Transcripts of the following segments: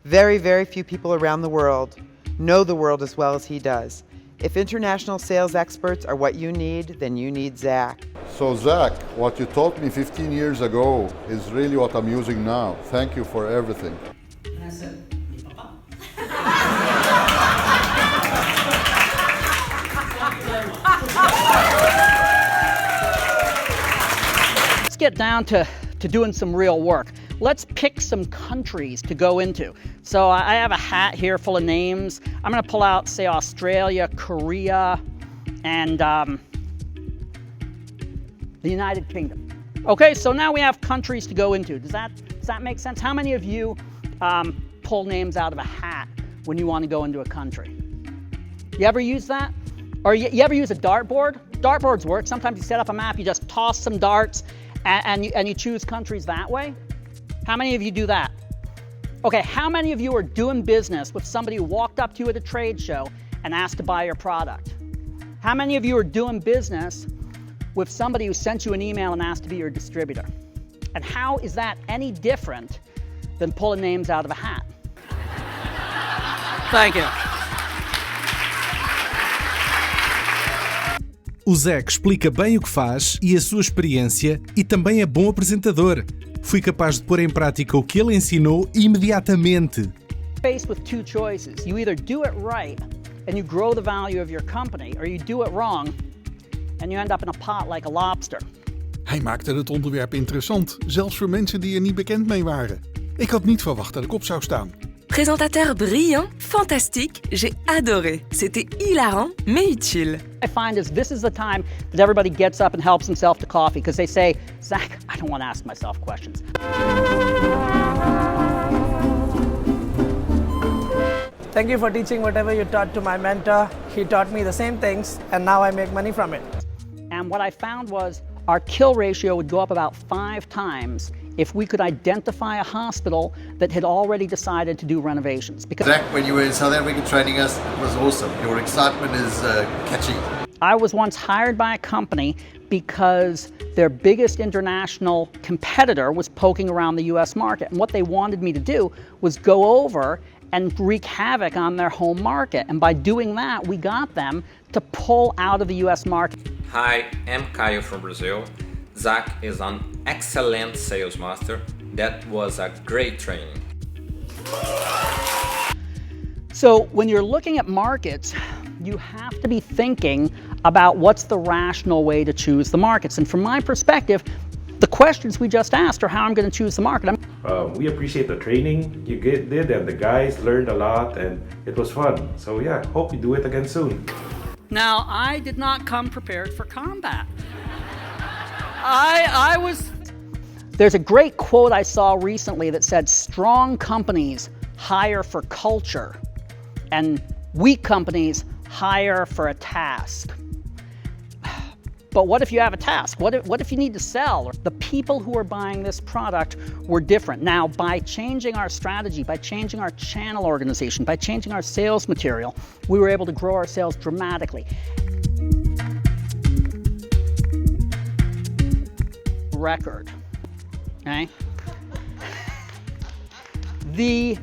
Very, very few people around the world know the world as well as he does. If international sales experts are what you need, then you need Zach. So Zach, what you taught me 15 years ago is really what I'm using now. Thank you for everything. And I said, "Mi papa." Let's get down to doing some real work. Let's pick some countries to go into. So I have a hat here full of names. I'm gonna pull out, say, Australia, Korea, and the United Kingdom. Okay, so now we have countries to go into. Does that make sense? How many of you pull names out of a hat when you want to go into a country? You ever use that? Or you ever use a dartboard? Dartboards work. Sometimes you set up a map, you just toss some darts, and you choose countries that way. How many of you do that? Okay, how many of you are doing business with somebody who walked up to you at a trade show and asked to buy your product? How many of you are doing business with somebody who sent you an email and asked to be your distributor? And how is that any different than pulling names out of a hat? Thank you. O Zach explica bem o que faz e a sua experiência e também é bom apresentador. Fui capaz de pôr em prática o que ele ensinou imediatamente. Faced with two choices. You either do it right and you grow the value of your company, or you do it wrong and you end up in a pot like a lobster. Hij maakte het onderwerp interessant, zelfs voor mensen die er niet bekend mee waren. Ik had niet verwacht dat ik op zou staan. Présentateur brillant, fantastique, j'ai adoré. C'était hilarant, mais utile. I find this is the time that everybody gets up and helps himself to coffee because they say, Zach, I don't want to ask myself questions. Thank you for teaching whatever you taught to my mentor. He taught me the same things, and now I make money from it. And what I found was our kill ratio would go up about 5 times if we could identify a hospital that had already decided to do renovations. Because Zach, when you were in South Africa training us, it was awesome. Your excitement is catchy. I was once hired by a company because their biggest international competitor was poking around the US market. And what they wanted me to do was go over and wreak havoc on their home market. And by doing that, we got them to pull out of the US market. Hi, I'm Caio from Brazil. Zach is an excellent sales master. That was a great training. So when you're looking at markets, you have to be thinking about what's the rational way to choose the markets. And from my perspective, the questions we just asked are how I'm going to choose the market. We appreciate the training you did, and the guys learned a lot, and it was fun. So yeah, hope you do it again soon. Now, I did not come prepared for combat. There's a great quote I saw recently that said, strong companies hire for culture and weak companies hire for a task. But what if you have a task? What if you need to sell? The people who are buying this product were different. Now, by changing our strategy, by changing our channel organization, by changing our sales material, we were able to grow our sales dramatically. Record, okay? The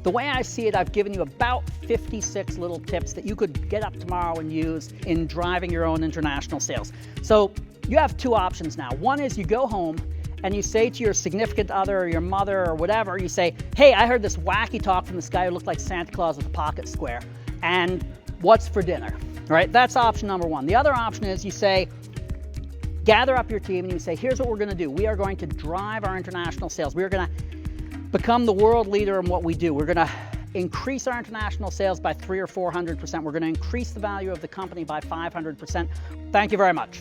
way I see it, I've given you about 56 little tips that you could get up tomorrow and use in driving your own international sales. So you have 2 options now. One is you go home and you say to your significant other or your mother or whatever, you say, hey, I heard this wacky talk from this guy who looked like Santa Claus with a pocket square, and what's for dinner, right? That's option number 1. The other option is you say, gather up your team and you say, here's what we're going to do. We are going to drive our international sales. We are going to become the world leader in what we do. We're going to increase our international sales by 300 or 400%. We're going to increase the value of the company by 500%. Thank you very much.